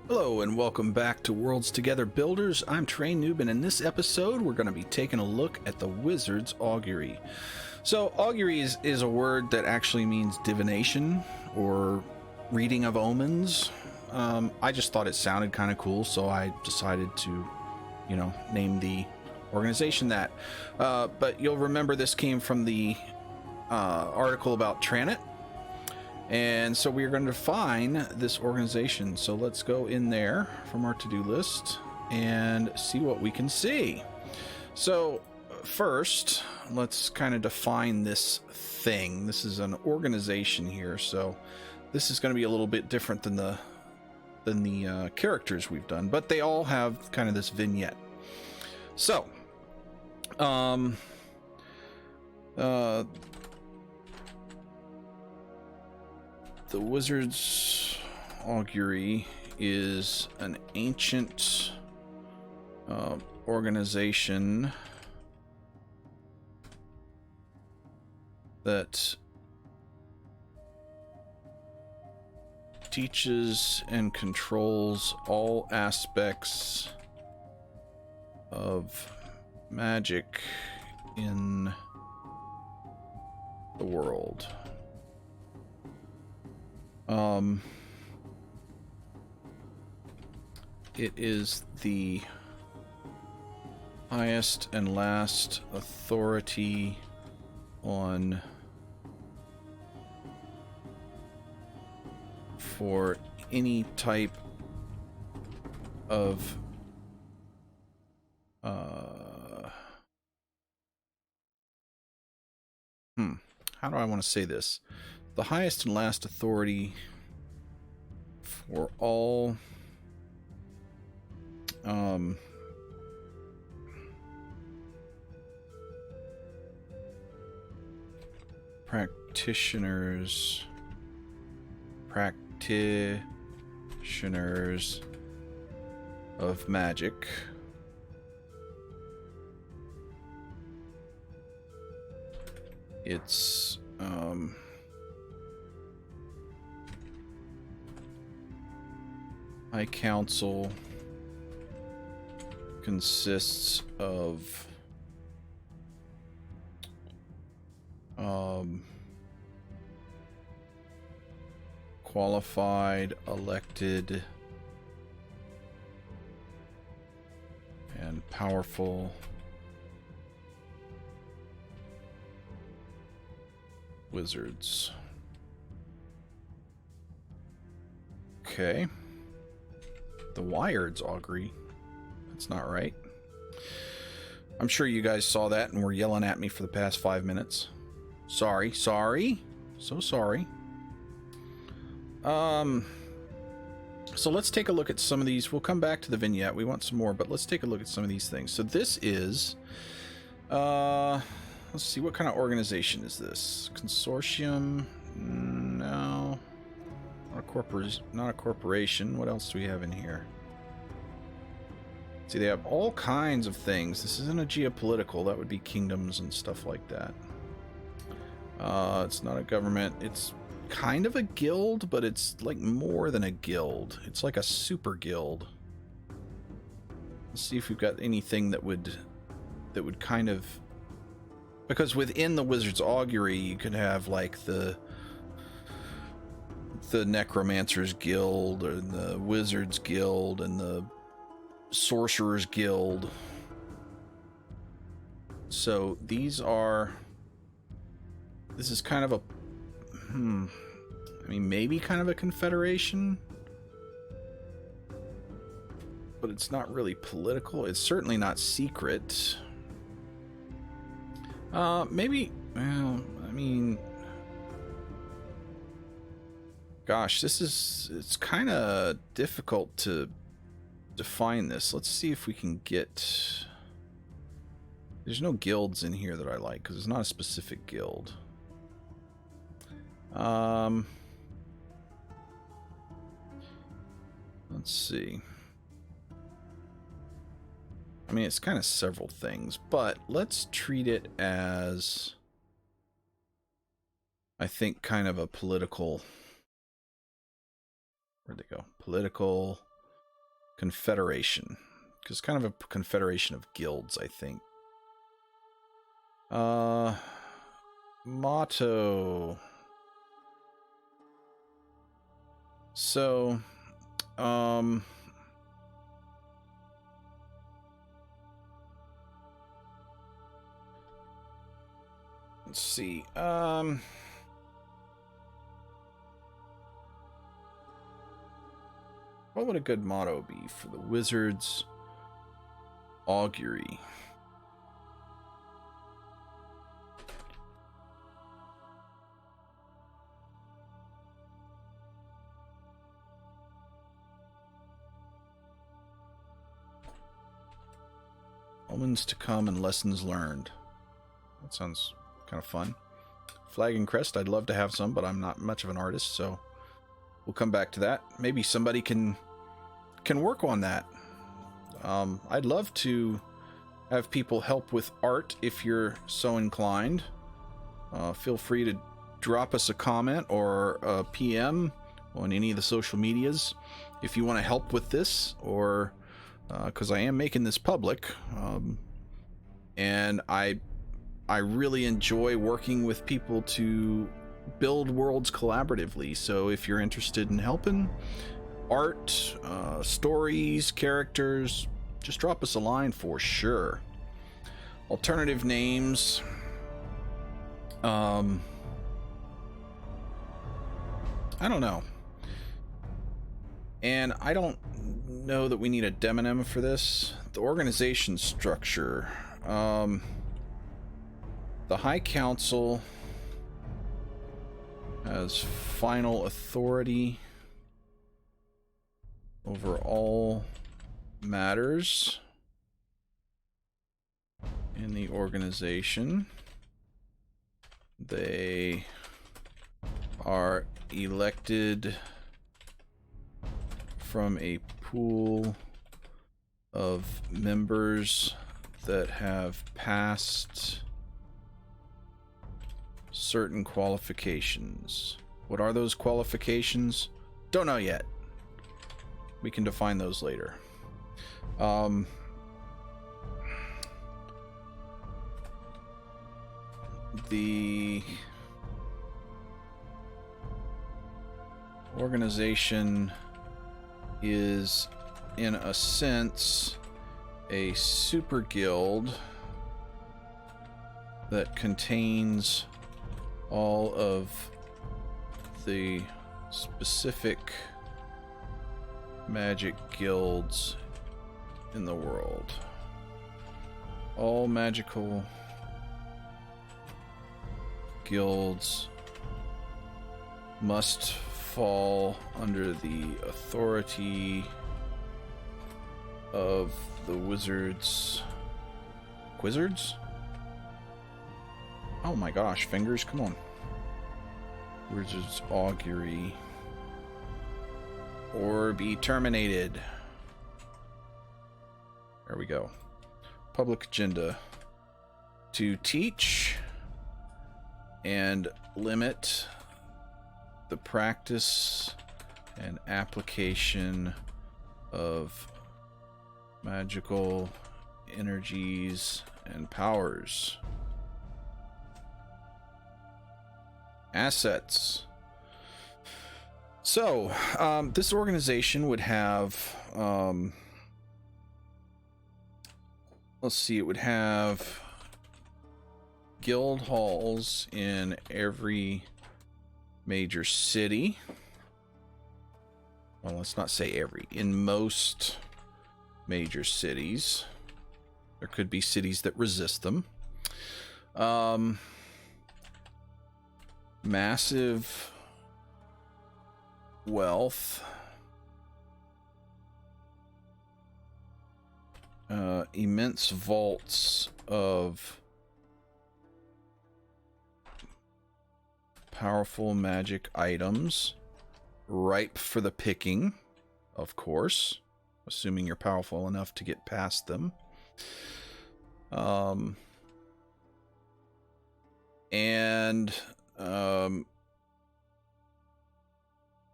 Hello and welcome back to Worlds Together Builders. I'm Trey Noob, and in this episode we're going to be taking a look at the Wizards Augury. So augury is a word that actually means divination or reading of omens. I just thought it sounded kind of cool, so I decided to, name the organization that. But you'll remember this came from the article about Tranit. And so we're going to define this organization. So let's go in there from our to-do list and see what we can see. So first, let's kind of define this thing. This is an organization here. So this is going to be a little bit different than the characters we've done, but they all have kind of this vignette. So, the Wizards Augury is an ancient organization that teaches and controls all aspects of magic in the world. It is the highest and last authority on for any type of how do I want to say this? The highest and last authority for all practitioners of magic. It's High Council consists of qualified, elected, and powerful wizards. Okay. The Wizards Augury. That's not right. I'm sure you guys saw that and were yelling at me for the past 5 minutes. Sorry. So sorry. So let's take a look at some of these. We'll come back to the vignette. We want some more, but let's take a look at some of these things. So this is, let's see, what kind of organization is this? Consortium? No. Not a corporation. What else do we have in here? See, they have all kinds of things. This isn't a geopolitical. That would be kingdoms and stuff like that. It's not a government. It's kind of a guild, but it's like more than a guild. It's like a super guild. Let's see if we've got anything that would kind of, because within the Wizards Augury you could have like the Necromancers Guild or the Wizards Guild and the Sorcerers Guild. So this is kind of a maybe kind of a confederation, but it's not really political. It's certainly not secret. Gosh, it's kind of difficult to define this. Let's see if we can get... There's no guilds in here that I like, because it's not a specific guild. Let's see. I mean, it's kind of several things, but let's treat it as, I think, kind of a political... Where'd they go? Political Confederation. Because kind of a confederation of guilds, I think. Motto. So, let's see. What would a good motto be for the Wizards Augury? Omens to come and lessons learned. That sounds kind of fun. Flag and crest, I'd love to have some, but I'm not much of an artist, so we'll come back to that. Maybe somebody can work on that. I'd love to have people help with art if you're so inclined. Feel free to drop us a comment or a PM on any of the social medias if you want to help with this, or because I am making this public, and I really enjoy working with people to build worlds collaboratively. So if you're interested in helping, art, stories, characters, just drop us a line for sure. Alternative names. I don't know. And I don't know that we need a demonym for this. The organization structure. The High Council has final authority over all matters in the organization. They are elected from a pool of members that have passed certain qualifications. What are those qualifications? Don't know yet. We can define those later. The organization is, in a sense, a super guild that contains all of the specific magic guilds in the world. All magical guilds must fall under the authority of the Wizards. Oh my gosh, fingers, come on. Wizards Augury. Or be terminated. There we go. Public agenda. To teach and limit the practice and application of magical energies and powers. Assets. So, this organization would have, let's see, it would have guild halls in every major city. Well, let's not say every. In most major cities. There could be cities that resist them. Massive wealth. Immense vaults of powerful magic items, ripe for the picking, of course, assuming you're powerful enough to get past them.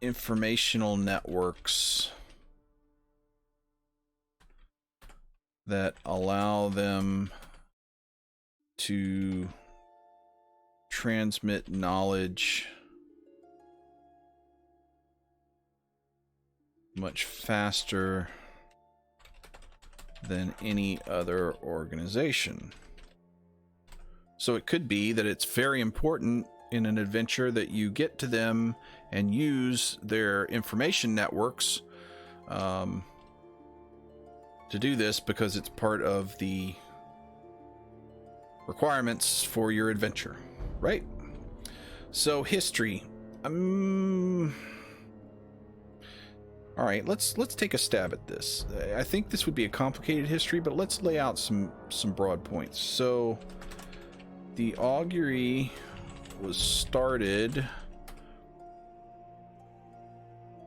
Informational networks that allow them to transmit knowledge much faster than any other organization. So it could be that it's very important in an adventure that you get to them and use their information networks to do this, because it's part of the requirements for your adventure, right? So history. All right, let's take a stab at this. I think this would be a complicated history, but let's lay out some broad points. So the augury was started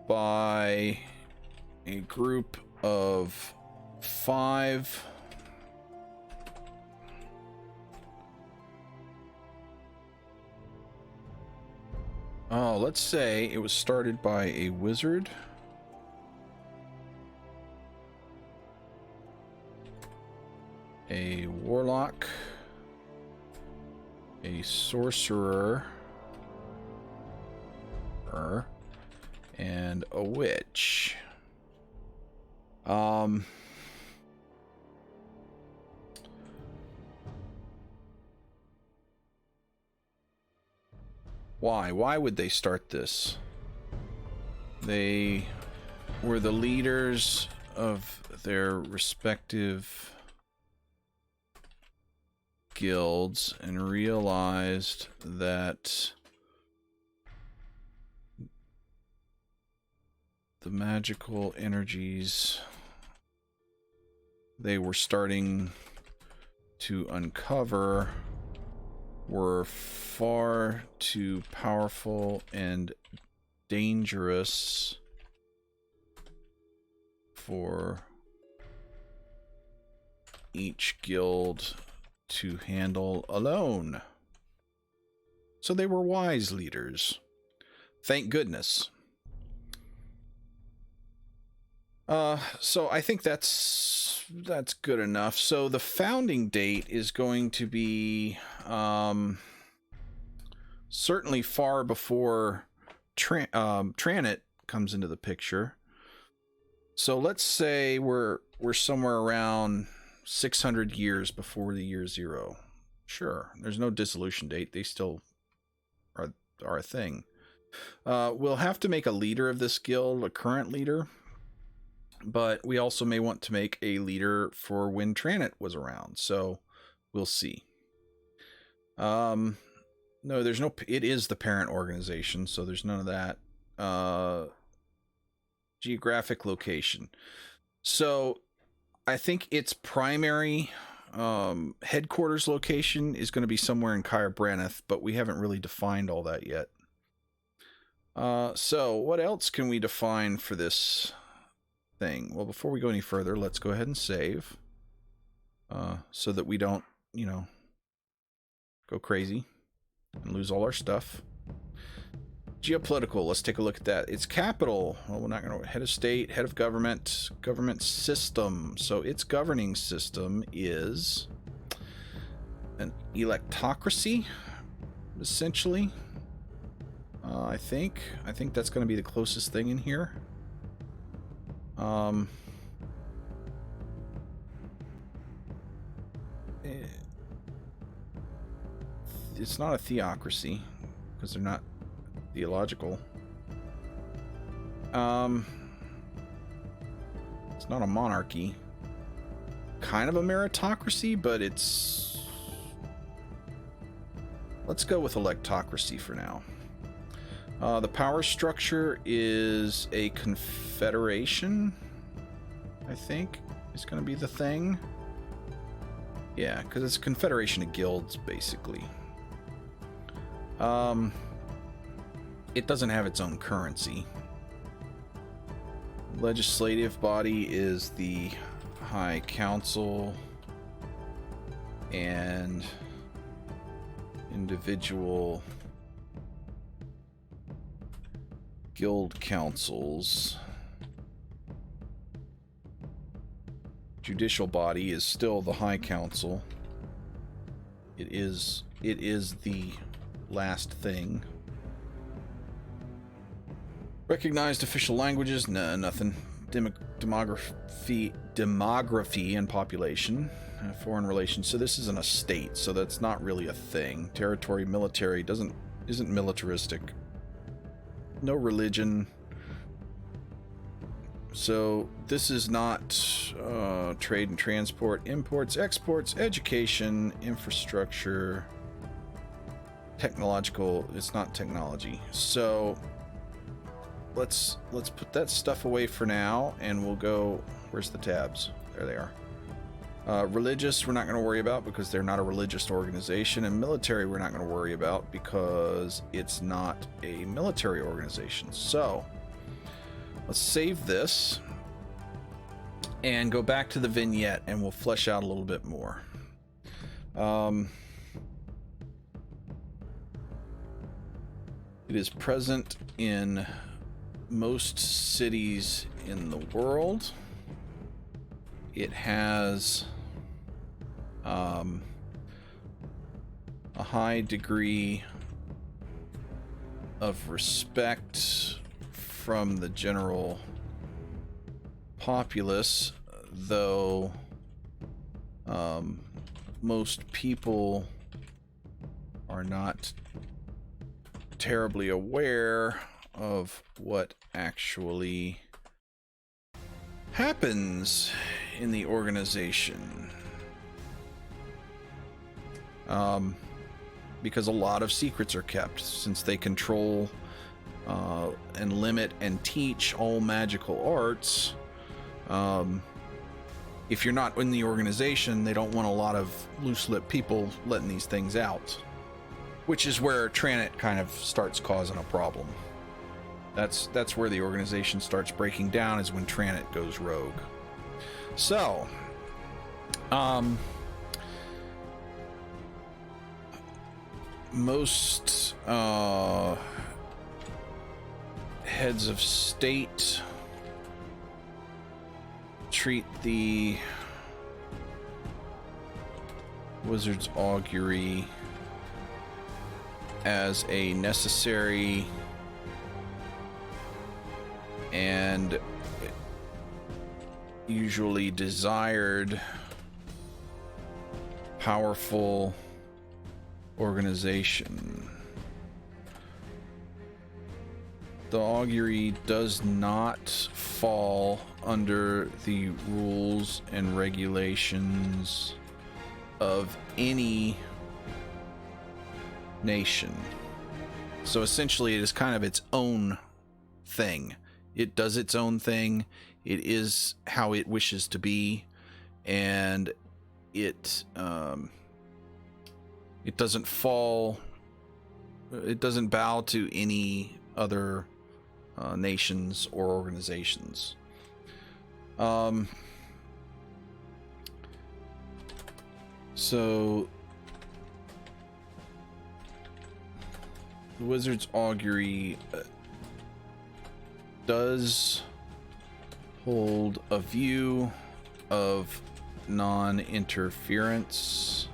by a group of 5 let's say it was started by a wizard, a warlock, a sorcerer, and a witch. Why would they start this? They were the leaders of their respective guilds and realized that the magical energies they were starting to uncover were far too powerful and dangerous for each guild to handle alone. So they were wise leaders. Thank goodness. So I think that's good enough. So the founding date is going to be certainly far before Tranit comes into the picture. So let's say we're somewhere around 600 years before the year 0. Sure, there's no dissolution date. They still are a thing. We'll have to make a leader of this guild, a current leader. But we also may want to make a leader for when Tranit was around. So we'll see. No, there's no... It is the parent organization, so there's none of that. Geographic location. So I think its primary headquarters location is going to be somewhere in Cair Braneth, but we haven't really defined all that yet. So what else can we define for this thing? Well, before we go any further, let's go ahead and save so that we don't, go crazy and lose all our stuff. Geopolitical, let's take a look at that. Its capital, well, we're not going to... Head of state, head of government, government system. So its governing system is an electocracy, essentially. I think that's going to be the closest thing in here. It's not a theocracy because they're not theological. It's not a monarchy. Kind of a meritocracy, but it's... Let's go with electocracy for now. The power structure is a confederation, I think, is going to be the thing. Yeah, because it's a confederation of guilds, basically. It doesn't have its own currency. Legislative body is the High Council, and individual guild councils judicial body is still the High Council. It is the last thing. Recognized official languages? Nah, nothing. Demography and population. Foreign relations. So this isn't a state, so that's not really a thing. Territory, military, isn't militaristic. No religion. So this is not trade and transport, imports, exports, education, infrastructure, technological. It's not technology. So let's put that stuff away for now, and we'll go. Where's the tabs? There they are. Religious, we're not going to worry about because they're not a religious organization, and military, we're not going to worry about because it's not a military organization. So let's save this and go back to the vignette, and we'll flesh out a little bit more. It is present in most cities in the world. It has a high degree of respect from the general populace, though most people are not terribly aware of what actually happens in the organization. Because a lot of secrets are kept, since they control and limit and teach all magical arts. If you're not in the organization, they don't want a lot of loose-lipped people letting these things out, which is where Tranit kind of starts causing a problem. That's where the organization starts breaking down, is when Tranit goes rogue. So, most heads of state treat the Wizards Augury as a necessary and usually desired powerful organization. The Augury does not fall under the rules and regulations of any nation. So essentially it is kind of its own thing. It does its own thing. It is how it wishes to be, and it doesn't fall. It doesn't bow to any other nations or organizations. So the Wizards Augury does hold a view of non-interference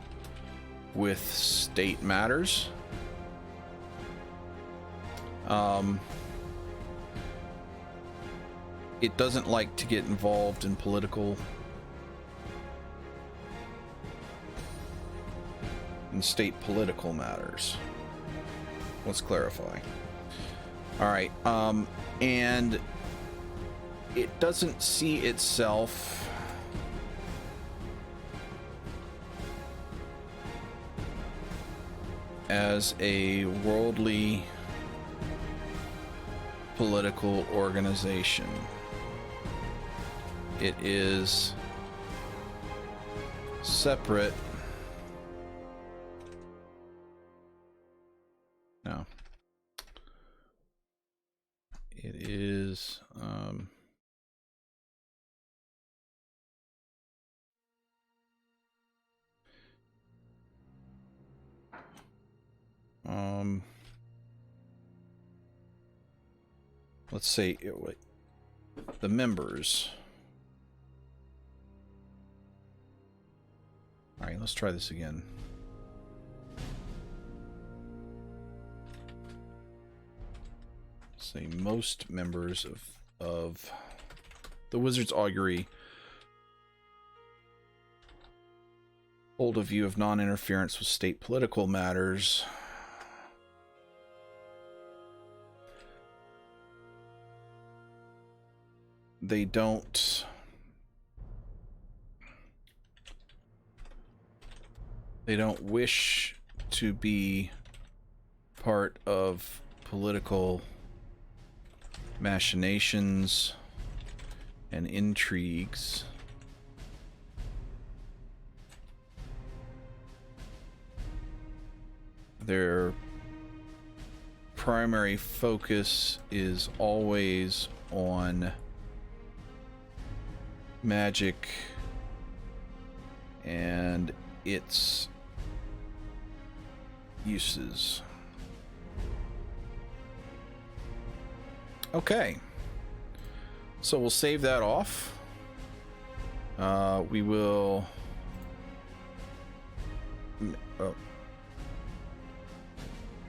with state matters. It doesn't like to get involved in state political matters. Let's clarify. All right, and it doesn't see itself as a worldly political organization. It is separate. No. It is let's say the members All right, let's try this again. Say most members of the Wizards Augury hold a view of non-interference with state political matters. They don't wish to be part of political machinations and intrigues. Their primary focus is always on magic and its uses. Okay, so we'll save that off. We will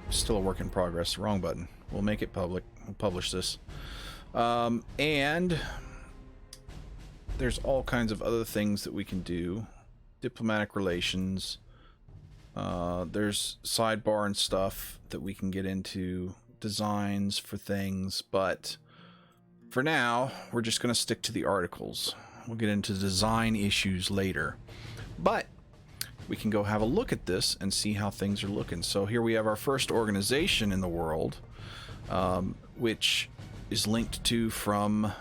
still a work in progress. Wrong button. We'll make it public. We'll publish this. And there's all kinds of other things that we can do. Diplomatic relations. There's sidebar and stuff that we can get into. Designs for things. But for now, we're just going to stick to the articles. We'll get into design issues later. But we can go have a look at this and see how things are looking. So here we have our first organization in the world, which is linked to from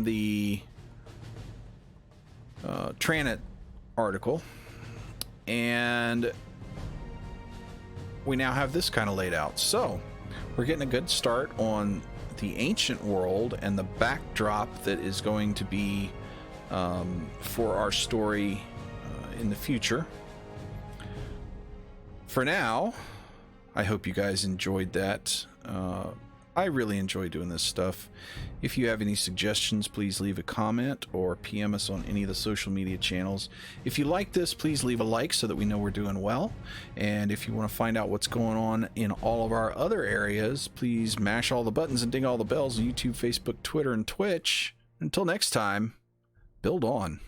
the Tranit article, and we now have this kind of laid out. So we're getting a good start on the ancient world and the backdrop that is going to be for our story in the future. For now, I hope you guys enjoyed that. I really enjoy doing this stuff. If you have any suggestions, please leave a comment or PM us on any of the social media channels. If you like this, please leave a like so that we know we're doing well. And if you want to find out what's going on in all of our other areas, please mash all the buttons and ding all the bells on YouTube, Facebook, Twitter, and Twitch. Until next time, build on.